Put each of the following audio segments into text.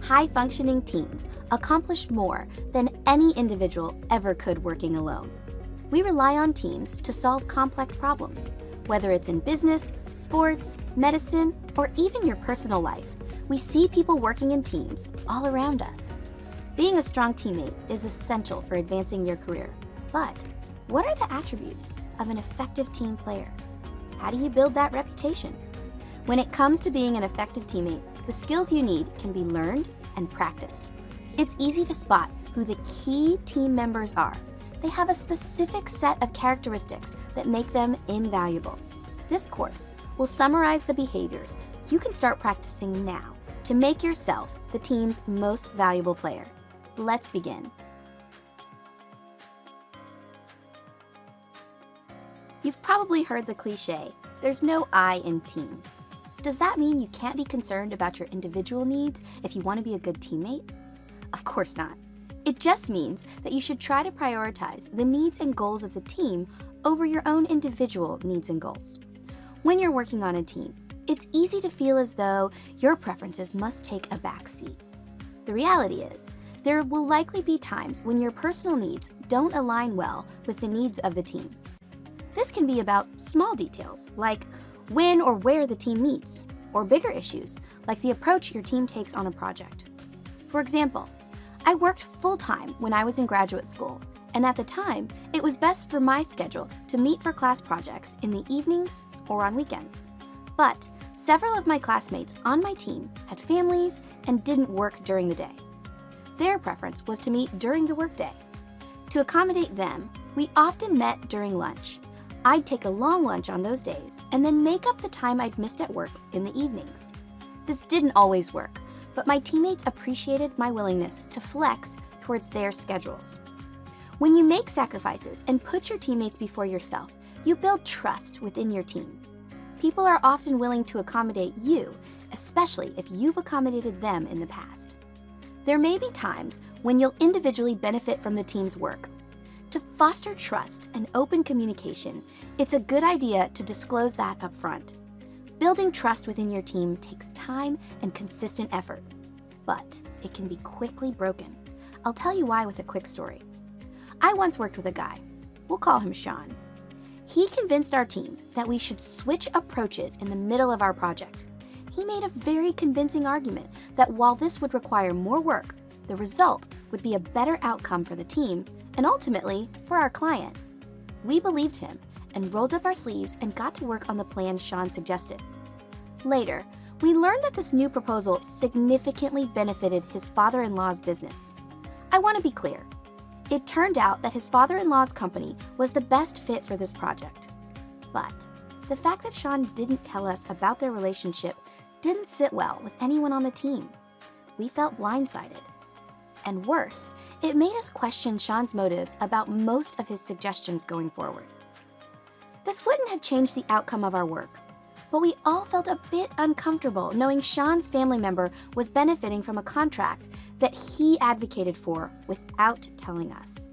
High-functioning teams accomplish more than any individual ever could working alone. We rely on teams to solve complex problems, whether it's in business, sports, medicine, or even your personal life. We see people working in teams all around us. Being a strong teammate is essential for advancing your career. But what are the attributes of an effective team player? How do you build that reputation? When it comes to being an effective teammate, the skills you need can be learned and practiced. It's easy to spot who the key team members are. They have a specific set of characteristics that make them invaluable. This course will summarize the behaviors you can start practicing now to make yourself the team's most valuable player. Let's begin. You've probably heard the cliche, there's no I in team. Does that mean you can't be concerned about your individual needs if you want to be a good teammate? Of course not. It just means that you should try to prioritize the needs and goals of the team over your own individual needs and goals. When you're working on a team, it's easy to feel as though your preferences must take a back seat. The reality is, there will likely be times when your personal needs don't align well with the needs of the team. This can be about small details, like when or where the team meets, or bigger issues, like the approach your team takes on a project. For example, I worked full-time when I was in graduate school, and at the time, it was best for my schedule to meet for class projects in the evenings or on weekends. But several of my classmates on my team had families and didn't work during the day. Their preference was to meet during the workday. To accommodate them, we often met during lunch. I'd take a long lunch on those days and then make up the time I'd missed at work in the evenings. This didn't always work, but my teammates appreciated my willingness to flex towards their schedules. When you make sacrifices and put your teammates before yourself, you build trust within your team. People are often willing to accommodate you, especially if you've accommodated them in the past. There may be times when you'll individually benefit from the team's work. To foster trust and open communication, it's a good idea to disclose that up front. Building trust within your team takes time and consistent effort, but it can be quickly broken. I'll tell you why with a quick story. I once worked with a guy. We'll call him Sean. He convinced our team that we should switch approaches in the middle of our project. He made a very convincing argument that while this would require more work, the result would be a better outcome for the team and ultimately for our client. We believed him and rolled up our sleeves and got to work on the plan Sean suggested. Later, we learned that this new proposal significantly benefited his father-in-law's business. I want to be clear. It turned out that his father-in-law's company was the best fit for this project. But the fact that Sean didn't tell us about their relationship didn't sit well with anyone on the team. We felt blindsided. And worse, it made us question Sean's motives about most of his suggestions going forward. This wouldn't have changed the outcome of our work, but we all felt a bit uncomfortable knowing Sean's family member was benefiting from a contract that he advocated for without telling us.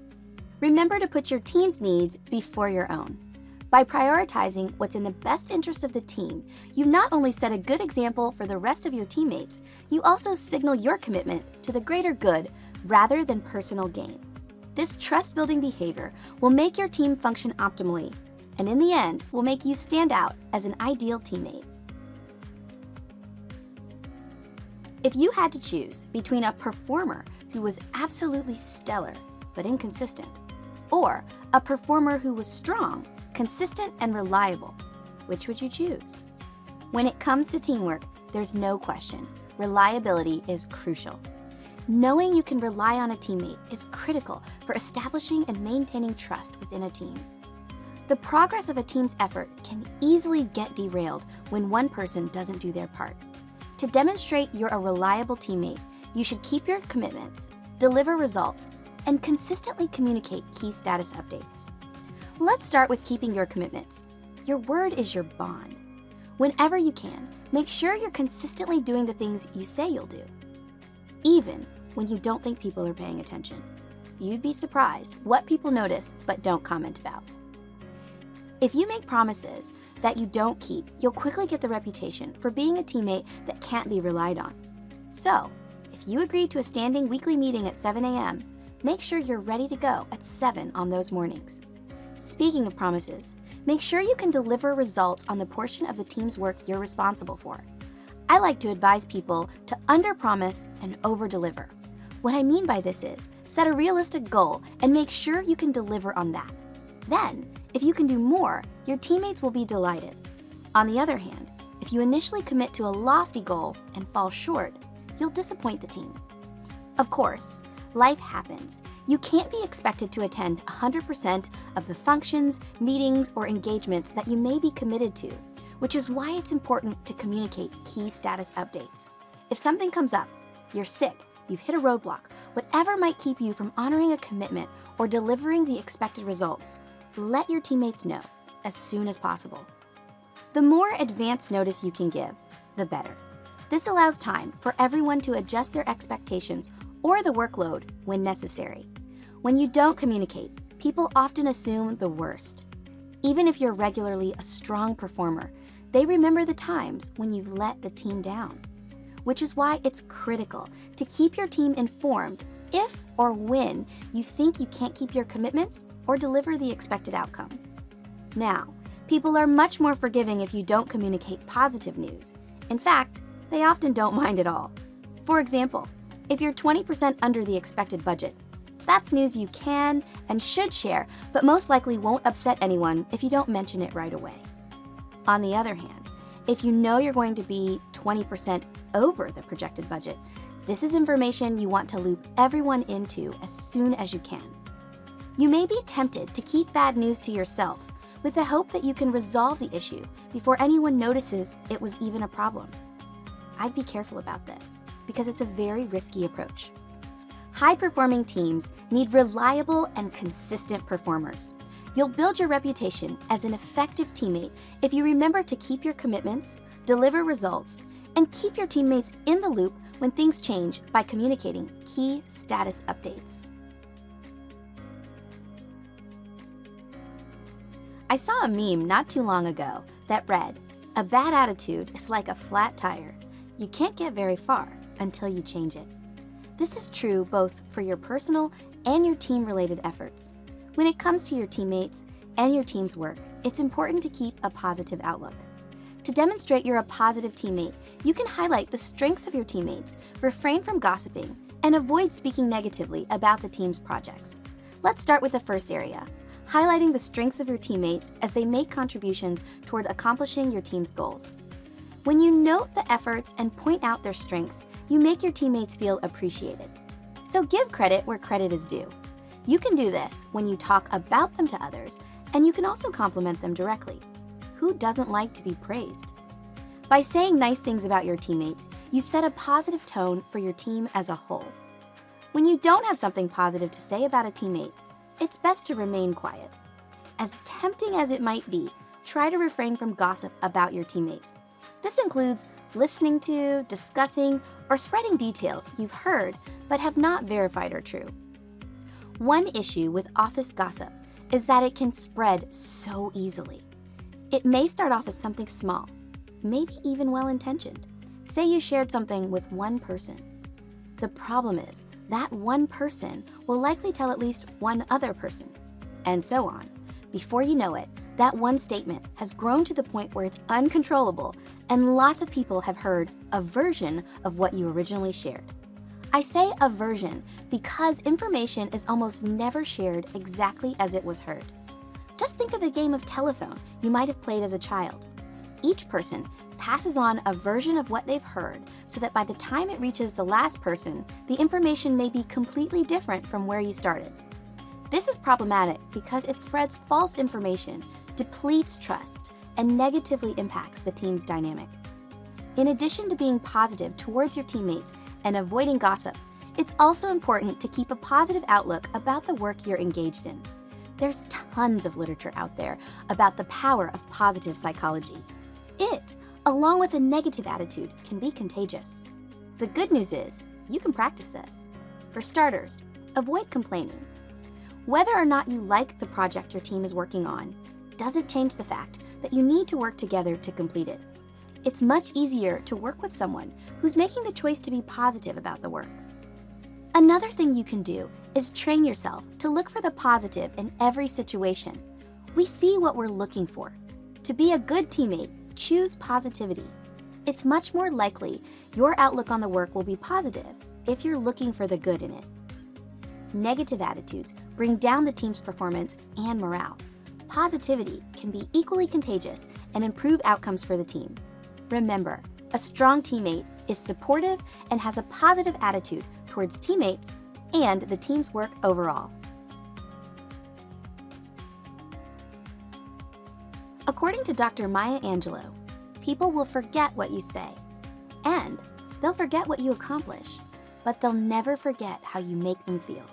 Remember to put your team's needs before your own. By prioritizing what's in the best interest of the team, you not only set a good example for the rest of your teammates, you also signal your commitment to the greater good rather than personal gain. This trust-building behavior will make your team function optimally, and in the end, will make you stand out as an ideal teammate. If you had to choose between a performer who was absolutely stellar but inconsistent, or a performer who was strong, consistent, and reliable, which would you choose? When it comes to teamwork, there's no question. Reliability is crucial. Knowing you can rely on a teammate is critical for establishing and maintaining trust within a team. The progress of a team's effort can easily get derailed when one person doesn't do their part. To demonstrate you're a reliable teammate, you should keep your commitments, deliver results, and consistently communicate key status updates. Let's start with keeping your commitments. Your word is your bond. Whenever you can, make sure you're consistently doing the things you say you'll do, even when you don't think people are paying attention. You'd be surprised what people notice but don't comment about. If you make promises that you don't keep, you'll quickly get the reputation for being a teammate that can't be relied on. So, if If you agree to a standing weekly meeting at 7 a.m., make sure you're ready to go at 7 on those mornings. Speaking of promises, make sure you can deliver results on the portion of the team's work you're responsible for. I like to advise people to under-promise and over-deliver. What I mean by this is, set a realistic goal and make sure you can deliver on that. Then, if you can do more, your teammates will be delighted. On the other hand, if you initially commit to a lofty goal and fall short, you'll disappoint the team. Of course, life happens. You can't be expected to attend 100% of the functions, meetings, or engagements that you may be committed to, which is why it's important to communicate key status updates. If something comes up, you're sick, you've hit a roadblock, whatever might keep you from honoring a commitment or delivering the expected results, let your teammates know as soon as possible. The more advance notice you can give, the better. This allows time for everyone to adjust their expectations or the workload when necessary. When you don't communicate, people often assume the worst. Even if you're regularly a strong performer, they remember the times when you've let the team down. Which is why it's critical to keep your team informed if or when you think you can't keep your commitments or deliver the expected outcome. Now, people are much more forgiving if you don't communicate positive news. In fact, they often don't mind at all. For example, if you're 20% under the expected budget, that's news you can and should share, but most likely won't upset anyone if you don't mention it right away. On the other hand, if you know you're going to be 20% over the projected budget, this is information you want to loop everyone into as soon as you can. You may be tempted to keep bad news to yourself with the hope that you can resolve the issue before anyone notices it was even a problem. I'd be careful about this because it's a very risky approach. High-performing teams need reliable and consistent performers. You'll build your reputation as an effective teammate if you remember to keep your commitments, deliver results, and keep your teammates in the loop when things change by communicating key status updates. I saw a meme not too long ago that read, "A bad attitude is like a flat tire. You can't get very far until you change it." This is true both for your personal and your team-related efforts. When it comes to your teammates and your team's work, it's important to keep a positive outlook. To demonstrate you're a positive teammate, you can highlight the strengths of your teammates, refrain from gossiping, and avoid speaking negatively about the team's projects. Let's start with the first area, highlighting the strengths of your teammates as they make contributions toward accomplishing your team's goals. When you note the efforts and point out their strengths, you make your teammates feel appreciated. So give credit where credit is due. You can do this when you talk about them to others, and you can also compliment them directly. Who doesn't like to be praised? By saying nice things about your teammates, you set a positive tone for your team as a whole. When you don't have something positive to say about a teammate, it's best to remain quiet. As tempting as it might be, try to refrain from gossip about your teammates. This includes listening to, discussing, or spreading details you've heard but have not verified are true. One issue with office gossip is that it can spread so easily. It may start off as something small, maybe even well-intentioned. Say you shared something with one person. The problem is that one person will likely tell at least one other person, and so on. Before you know it, that one statement has grown to the point where it's uncontrollable, and lots of people have heard a version of what you originally shared. I say a version because information is almost never shared exactly as it was heard. Just think of the game of telephone you might have played as a child. Each person passes on a version of what they've heard so that by the time it reaches the last person, the information may be completely different from where you started. This is problematic because it spreads false information, depletes trust, and negatively impacts the team's dynamic. In addition to being positive towards your teammates and avoiding gossip, it's also important to keep a positive outlook about the work you're engaged in. There's tons of literature out there about the power of positive psychology. It, along with a negative attitude, can be contagious. The good news is, you can practice this. For starters, avoid complaining. Whether or not you like the project your team is working on doesn't change the fact that you need to work together to complete it. It's much easier to work with someone who's making the choice to be positive about the work. Another thing you can do is train yourself to look for the positive in every situation. We see what we're looking for. To be a good teammate, choose positivity. It's much more likely your outlook on the work will be positive if you're looking for the good in it. Negative attitudes bring down the team's performance and morale. Positivity can be equally contagious and improve outcomes for the team. Remember, a strong teammate is supportive and has a positive attitude towards teammates and the team's work overall. According to Dr. Maya Angelou, people will forget what you say, and they'll forget what you accomplish, but they'll never forget how you make them feel.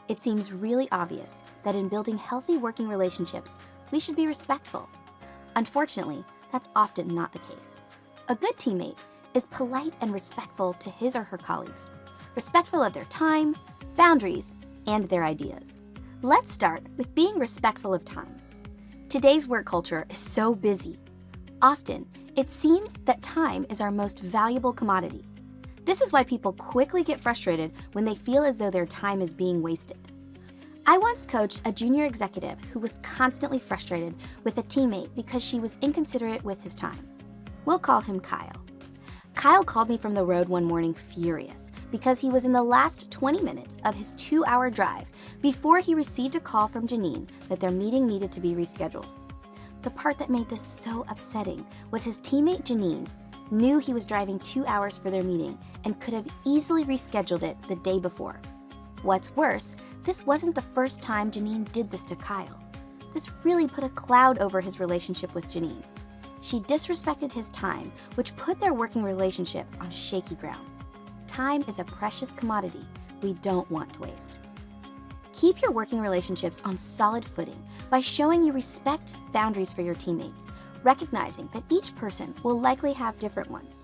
It seems really obvious that in building healthy working relationships, we should be respectful. Unfortunately, that's often not the case. A good teammate is polite and respectful to his or her colleagues, respectful of their time, boundaries, and their ideas. Let's start with being respectful of time. Today's work culture is so busy. Often, it seems that time is our most valuable commodity. This is why people quickly get frustrated when they feel as though their time is being wasted. I once coached a junior executive who was constantly frustrated with a teammate because she was inconsiderate with his time. We'll call him Kyle. Kyle called me from the road one morning furious because he was in the last 20 minutes of his 2-hour drive before he received a call from Janine that their meeting needed to be rescheduled. The part that made this so upsetting was his teammate Janine knew he was driving 2 hours for their meeting and could have easily rescheduled it the day before. What's worse, this wasn't the first time Janine did this to Kyle. This really put a cloud over his relationship with Janine. She disrespected his time, which put their working relationship on shaky ground. Time is a precious commodity we don't want to waste. Keep your working relationships on solid footing by showing you respect boundaries for your teammates, recognizing that each person will likely have different ones.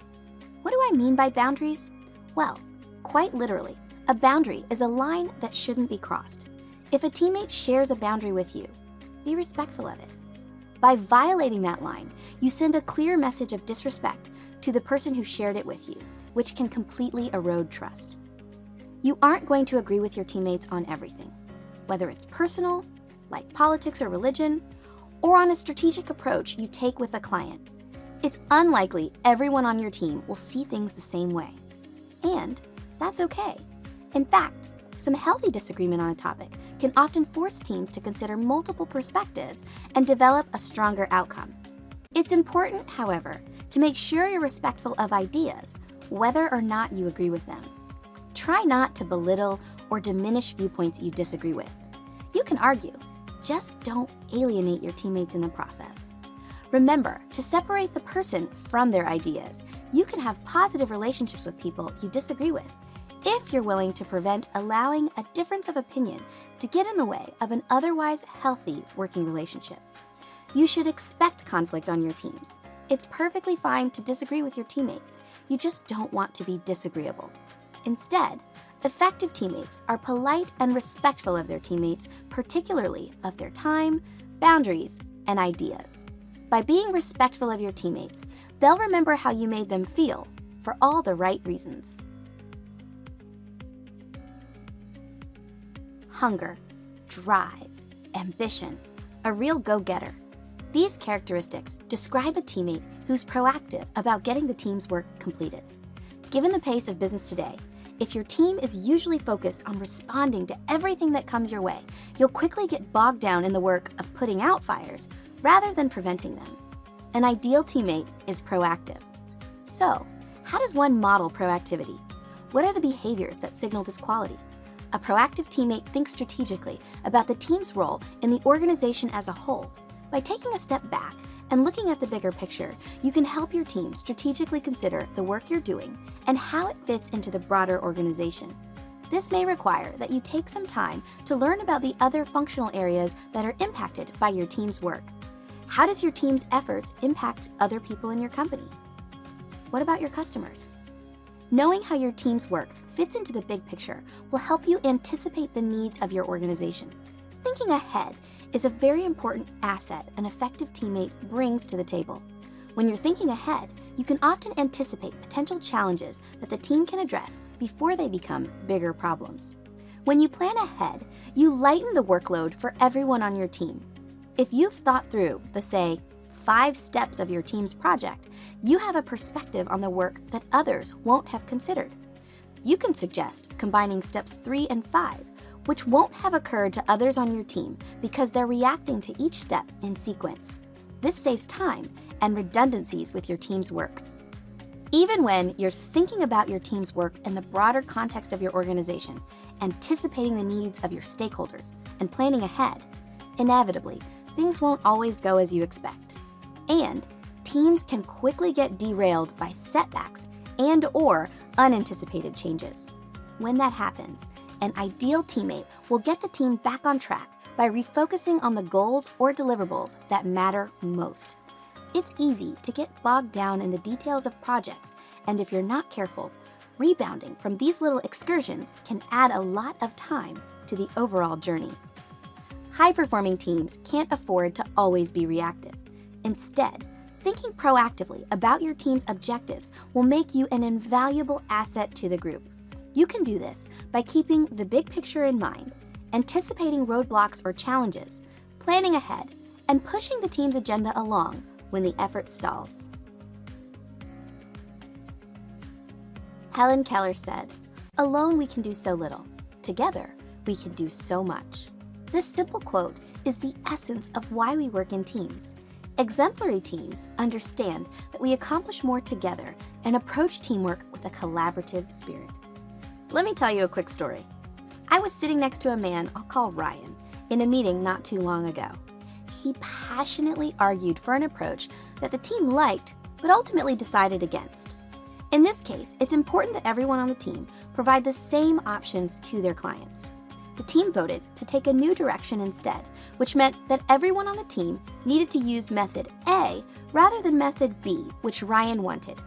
What do I mean by boundaries? Well, quite literally, a boundary is a line that shouldn't be crossed. If a teammate shares a boundary with you, be respectful of it. By violating that line, you send a clear message of disrespect to the person who shared it with you, which can completely erode trust. You aren't going to agree with your teammates on everything, whether it's personal, like politics or religion, or on a strategic approach you take with a client. It's unlikely everyone on your team will see things the same way. And that's okay. In fact, some healthy disagreement on a topic can often force teams to consider multiple perspectives and develop a stronger outcome. It's important, however, to make sure you're respectful of ideas, whether or not you agree with them. Try not to belittle or diminish viewpoints you disagree with. You can argue, just don't alienate your teammates in the process. Remember to separate the person from their ideas. You can have positive relationships with people you disagree with, if you're willing to prevent allowing a difference of opinion to get in the way of an otherwise healthy working relationship. You should expect conflict on your teams. It's perfectly fine to disagree with your teammates. You just don't want to be disagreeable. Instead, effective teammates are polite and respectful of their teammates, particularly of their time, boundaries, and ideas. By being respectful of your teammates, they'll remember how you made them feel for all the right reasons. Hunger, drive, ambition, a real go-getter. These characteristics describe a teammate who's proactive about getting the team's work completed. Given the pace of business today, if your team is usually focused on responding to everything that comes your way, you'll quickly get bogged down in the work of putting out fires rather than preventing them. An ideal teammate is proactive. So, how does one model proactivity? What are the behaviors that signal this quality? A proactive teammate thinks strategically about the team's role in the organization as a whole. By taking a step back and looking at the bigger picture, you can help your team strategically consider the work you're doing and how it fits into the broader organization. This may require that you take some time to learn about the other functional areas that are impacted by your team's work. How does your team's efforts impact other people in your company? What about your customers? Knowing how your team's work fits into the big picture will help you anticipate the needs of your organization. Thinking ahead is a very important asset an effective teammate brings to the table. When you're thinking ahead, you can often anticipate potential challenges that the team can address before they become bigger problems. When you plan ahead, you lighten the workload for everyone on your team. If you've thought through the, say, 5 steps of your team's project, you have a perspective on the work that others won't have considered. You can suggest combining steps 3 and 5, which won't have occurred to others on your team because they're reacting to each step in sequence. This saves time and redundancies with your team's work. Even when you're thinking about your team's work in the broader context of your organization, anticipating the needs of your stakeholders, and planning ahead, inevitably, things won't always go as you expect. And teams can quickly get derailed by setbacks and/or unanticipated changes. When that happens, an ideal teammate will get the team back on track by refocusing on the goals or deliverables that matter most. It's easy to get bogged down in the details of projects, and if you're not careful, rebounding from these little excursions can add a lot of time to the overall journey. High-performing teams can't afford to always be reactive. Instead, thinking proactively about your team's objectives will make you an invaluable asset to the group. You can do this by keeping the big picture in mind, anticipating roadblocks or challenges, planning ahead, and pushing the team's agenda along when the effort stalls. Helen Keller said, "Alone we can do so little. Together we can do so much." This simple quote is the essence of why we work in teams. Exemplary teams understand that we accomplish more together and approach teamwork with a collaborative spirit. Let me tell you a quick story. I was sitting next to a man I'll call Ryan in a meeting not too long ago. He passionately argued for an approach that the team liked but ultimately decided against. In this case, it's important that everyone on the team provide the same options to their clients. The team voted to take a new direction instead, which meant that everyone on the team needed to use method A rather than method B, which Ryan wanted.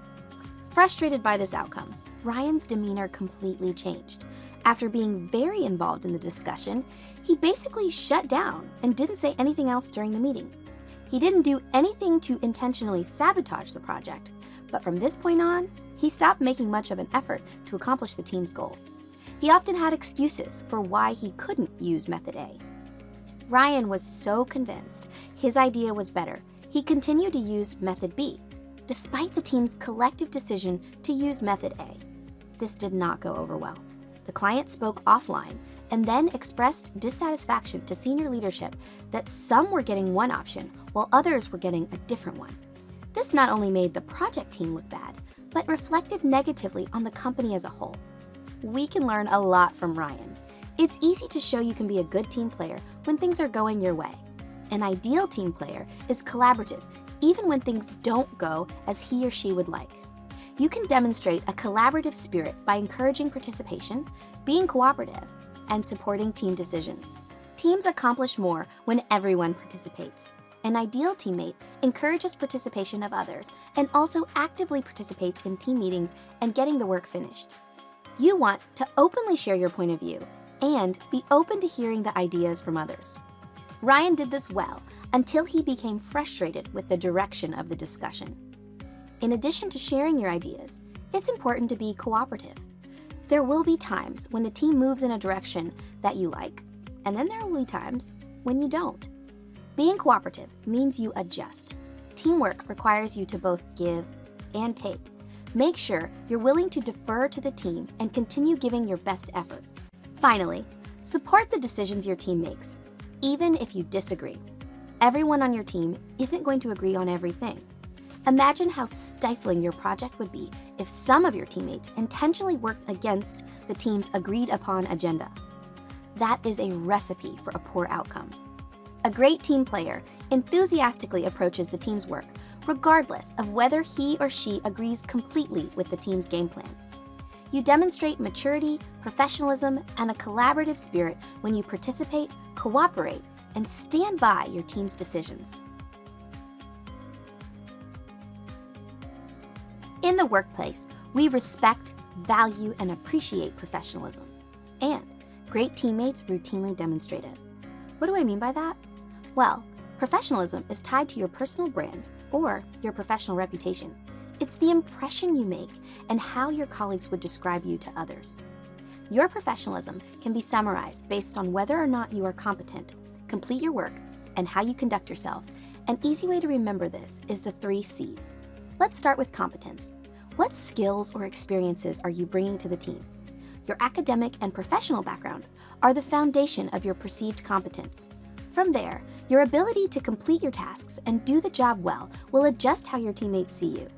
Frustrated by this outcome, Ryan's demeanor completely changed. After being very involved in the discussion, he basically shut down and didn't say anything else during the meeting. He didn't do anything to intentionally sabotage the project, but from this point on, he stopped making much of an effort to accomplish the team's goal. He often had excuses for why he couldn't use method A. Ryan was so convinced his idea was better, he continued to use method B, despite the team's collective decision to use method A. This did not go over well. The client spoke offline and then expressed dissatisfaction to senior leadership that some were getting one option while others were getting a different one. This not only made the project team look bad, but reflected negatively on the company as a whole. We can learn a lot from Ryan. It's easy to show you can be a good team player when things are going your way. An ideal team player is collaborative, even when things don't go as he or she would like. You can demonstrate a collaborative spirit by encouraging participation, being cooperative, and supporting team decisions. Teams accomplish more when everyone participates. An ideal teammate encourages participation of others and also actively participates in team meetings and getting the work finished. You want to openly share your point of view and be open to hearing the ideas from others. Ryan did this well until he became frustrated with the direction of the discussion. In addition to sharing your ideas, it's important to be cooperative. There will be times when the team moves in a direction that you like, and then there will be times when you don't. Being cooperative means you adjust. Teamwork requires you to both give and take. Make sure you're willing to defer to the team and continue giving your best effort. Finally, support the decisions your team makes, even if you disagree. Everyone on your team isn't going to agree on everything. Imagine how stifling your project would be if some of your teammates intentionally worked against the team's agreed-upon agenda. That is a recipe for a poor outcome. A great team player enthusiastically approaches the team's work, regardless of whether he or she agrees completely with the team's game plan. You demonstrate maturity, professionalism, and a collaborative spirit when you participate, cooperate, and stand by your team's decisions. In the workplace, we respect, value, and appreciate professionalism. And great teammates routinely demonstrate it. What do I mean by that? Well, professionalism is tied to your personal brand, or your professional reputation. It's the impression you make and how your colleagues would describe you to others. Your professionalism can be summarized based on whether or not you are competent, complete your work, and how you conduct yourself. An easy way to remember this is the 3 C's. Let's start with competence. What skills or experiences are you bringing to the team? Your academic and professional background are the foundation of your perceived competence. From there, your ability to complete your tasks and do the job well will adjust how your teammates see you.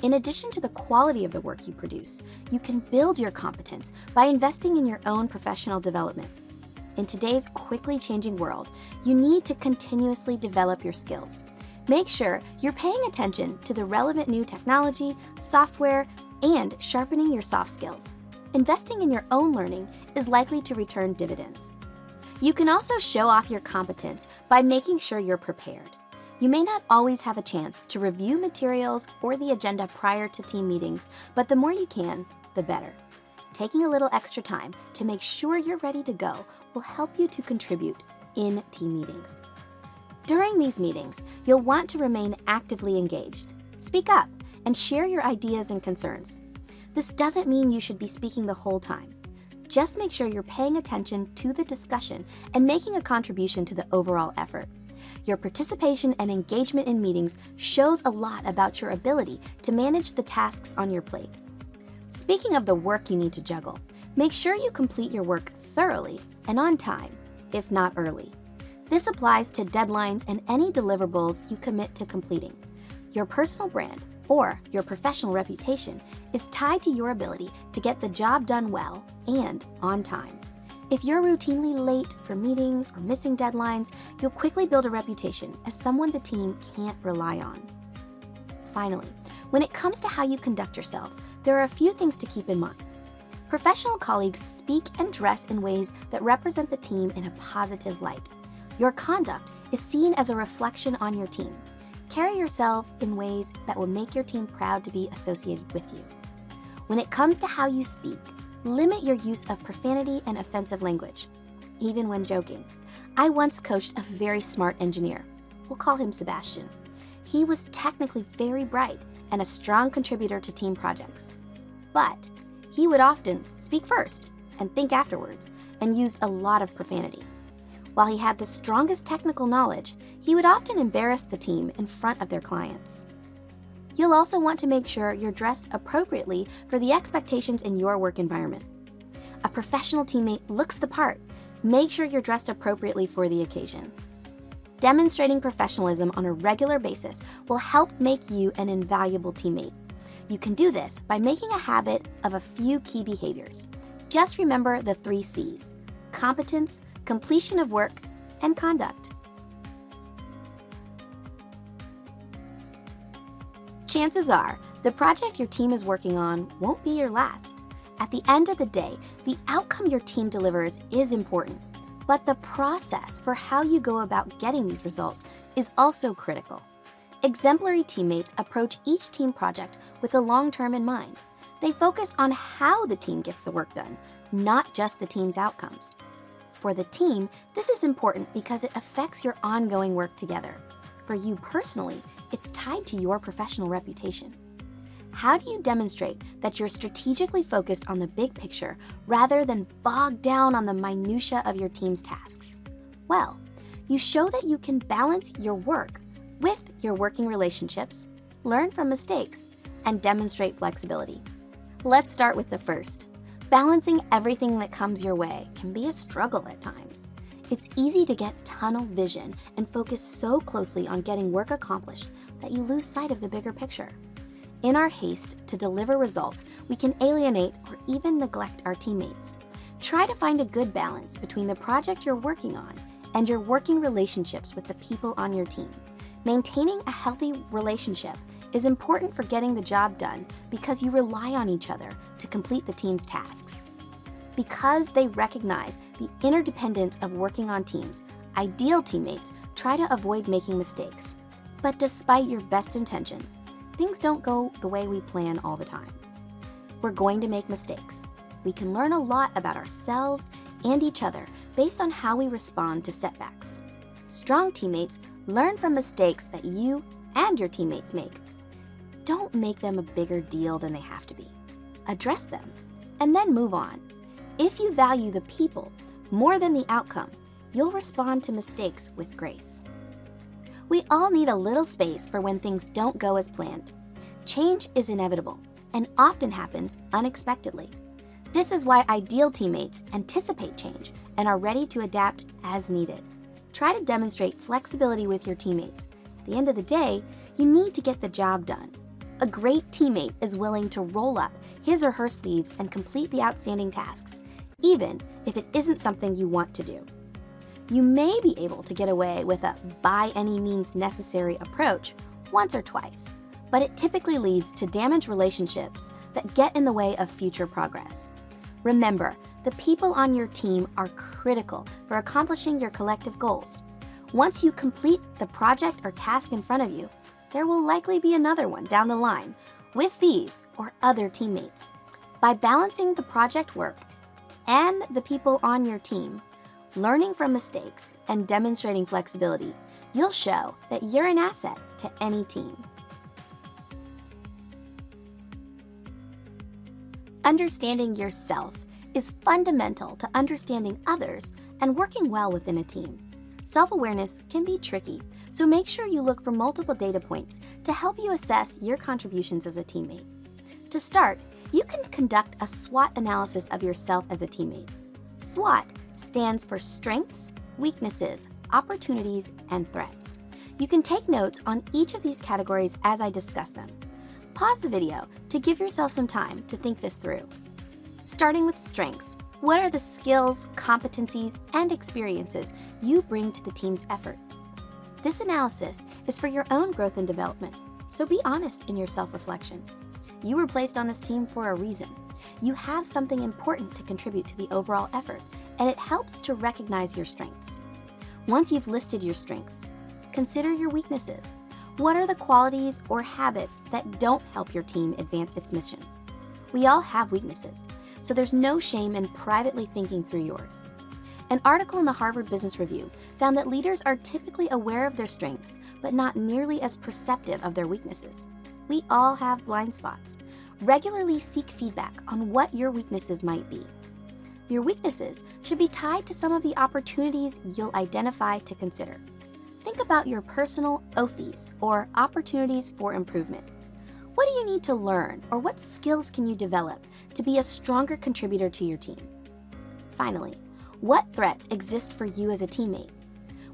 In addition to the quality of the work you produce, you can build your competence by investing in your own professional development. In today's quickly changing world, you need to continuously develop your skills. Make sure you're paying attention to the relevant new technology, software, and sharpening your soft skills. Investing in your own learning is likely to return dividends. You can also show off your competence by making sure you're prepared. You may not always have a chance to review materials or the agenda prior to team meetings, but the more you can, the better. Taking a little extra time to make sure you're ready to go will help you to contribute in team meetings. During these meetings, you'll want to remain actively engaged. Speak up and share your ideas and concerns. This doesn't mean you should be speaking the whole time. Just make sure you're paying attention to the discussion and making a contribution to the overall effort. Your participation and engagement in meetings shows a lot about your ability to manage the tasks on your plate. Speaking of the work you need to juggle, make sure you complete your work thoroughly and on time, if not early. This applies to deadlines and any deliverables you commit to completing. Your personal brand or your professional reputation is tied to your ability to get the job done well and on time. If you're routinely late for meetings or missing deadlines, you'll quickly build a reputation as someone the team can't rely on. Finally, when it comes to how you conduct yourself, there are a few things to keep in mind. Professional colleagues speak and dress in ways that represent the team in a positive light. Your conduct is seen as a reflection on your team. Carry yourself in ways that will make your team proud to be associated with you. When it comes to how you speak, limit your use of profanity and offensive language, even when joking. I once coached a very smart engineer. We'll call him Sebastian. He was technically very bright and a strong contributor to team projects. But he would often speak first and think afterwards and used a lot of profanity. While he had the strongest technical knowledge, he would often embarrass the team in front of their clients. You'll also want to make sure you're dressed appropriately for the expectations in your work environment. A professional teammate looks the part. Make sure you're dressed appropriately for the occasion. Demonstrating professionalism on a regular basis will help make you an invaluable teammate. You can do this by making a habit of a few key behaviors. Just remember the 3 C's: competence, completion of work, and conduct. Chances are, the project your team is working on won't be your last. At the end of the day, the outcome your team delivers is important, but the process for how you go about getting these results is also critical. Exemplary teammates approach each team project with the long term in mind. They focus on how the team gets the work done, not just the team's outcomes. For the team, this is important because it affects your ongoing work together. For you personally, it's tied to your professional reputation. How do you demonstrate that you're strategically focused on the big picture rather than bogged down on the minutia of your team's tasks? Well, you show that you can balance your work with your working relationships, learn from mistakes, and demonstrate flexibility. Let's start with the first. Balancing everything that comes your way can be a struggle at times. It's easy to get tunnel vision and focus so closely on getting work accomplished that you lose sight of the bigger picture. In our haste to deliver results, we can alienate or even neglect our teammates. Try to find a good balance between the project you're working on and your working relationships with the people on your team. Maintaining a healthy relationship is important for getting the job done because you rely on each other to complete the team's tasks. Because they recognize the interdependence of working on teams, ideal teammates try to avoid making mistakes. But despite your best intentions, things don't go the way we plan all the time. We're going to make mistakes. We can learn a lot about ourselves and each other based on how we respond to setbacks. Strong teammates Learn from mistakes that you and your teammates make. Don't make them a bigger deal than they have to be. Address them, and then move on. If you value the people more than the outcome, you'll respond to mistakes with grace. We all need a little space for when things don't go as planned. Change is inevitable and often happens unexpectedly. This is why ideal teammates anticipate change and are ready to adapt as needed. Try to demonstrate flexibility with your teammates. At the end of the day, you need to get the job done. A great teammate is willing to roll up his or her sleeves and complete the outstanding tasks, even if it isn't something you want to do. You may be able to get away with a by any means necessary approach once or twice, but it typically leads to damaged relationships that get in the way of future progress. Remember, the people on your team are critical for accomplishing your collective goals. Once you complete the project or task in front of you, there will likely be another one down the line with these or other teammates. By balancing the project work and the people on your team, learning from mistakes and demonstrating flexibility, you'll show that you're an asset to any team. Understanding yourself is fundamental to understanding others and working well within a team. Self-awareness can be tricky, so make sure you look for multiple data points to help you assess your contributions as a teammate. To start, you can conduct a SWOT analysis of yourself as a teammate. SWOT stands for strengths, weaknesses, opportunities, and threats. You can take notes on each of these categories as I discuss them. Pause the video to give yourself some time to think this through. Starting with strengths, what are the skills, competencies, and experiences you bring to the team's effort? This analysis is for your own growth and development, so be honest in your self-reflection. You were placed on this team for a reason. You have something important to contribute to the overall effort, and it helps to recognize your strengths. Once you've listed your strengths, consider your weaknesses. What are the qualities or habits that don't help your team advance its mission? We all have weaknesses, so there's no shame in privately thinking through yours. An article in the Harvard Business Review found that leaders are typically aware of their strengths, but not nearly as perceptive of their weaknesses. We all have blind spots. Regularly seek feedback on what your weaknesses might be. Your weaknesses should be tied to some of the opportunities you'll identify to consider. Think about your personal OFIs, or opportunities for improvement. What do you need to learn, or what skills can you develop to be a stronger contributor to your team? Finally, what threats exist for you as a teammate?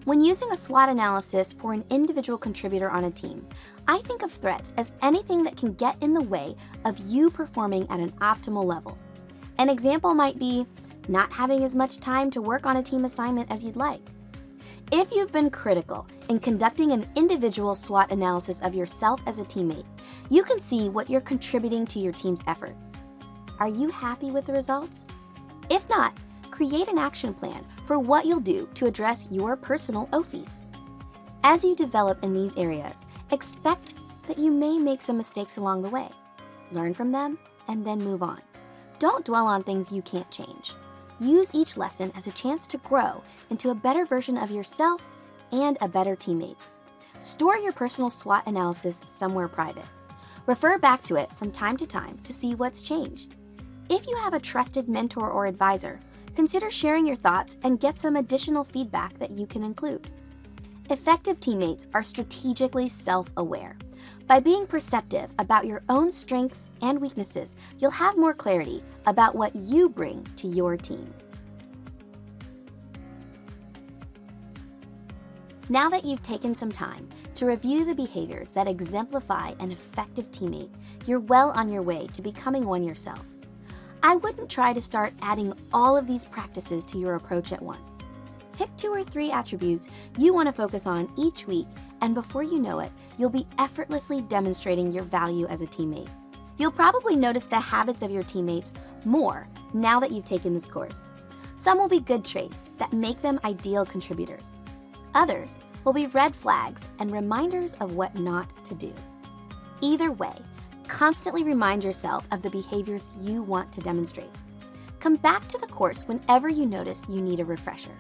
When using a SWOT analysis for an individual contributor on a team, I think of threats as anything that can get in the way of you performing at an optimal level. An example might be not having as much time to work on a team assignment as you'd like. If you've been critical in conducting an individual SWOT analysis of yourself as a teammate, you can see what you're contributing to your team's effort. Are you happy with the results? If not, create an action plan for what you'll do to address your personal OFIs. As you develop in these areas, expect that you may make some mistakes along the way. Learn from them and then move on. Don't dwell on things you can't change. Use each lesson as a chance to grow into a better version of yourself and a better teammate. Store your personal SWOT analysis somewhere private. Refer back to it from time to time to see what's changed. If you have a trusted mentor or advisor, consider sharing your thoughts and get some additional feedback that you can include. Effective teammates are strategically self-aware. By being perceptive about your own strengths and weaknesses, you'll have more clarity about what you bring to your team. Now that you've taken some time to review the behaviors that exemplify an effective teammate, you're well on your way to becoming one yourself. I wouldn't try to start adding all of these practices to your approach at once. Pick 2 or 3 attributes you want to focus on each week, and before you know it, you'll be effortlessly demonstrating your value as a teammate. You'll probably notice the habits of your teammates more now that you've taken this course. Some will be good traits that make them ideal contributors. Others will be red flags and reminders of what not to do. Either way, constantly remind yourself of the behaviors you want to demonstrate. Come back to the course whenever you notice you need a refresher.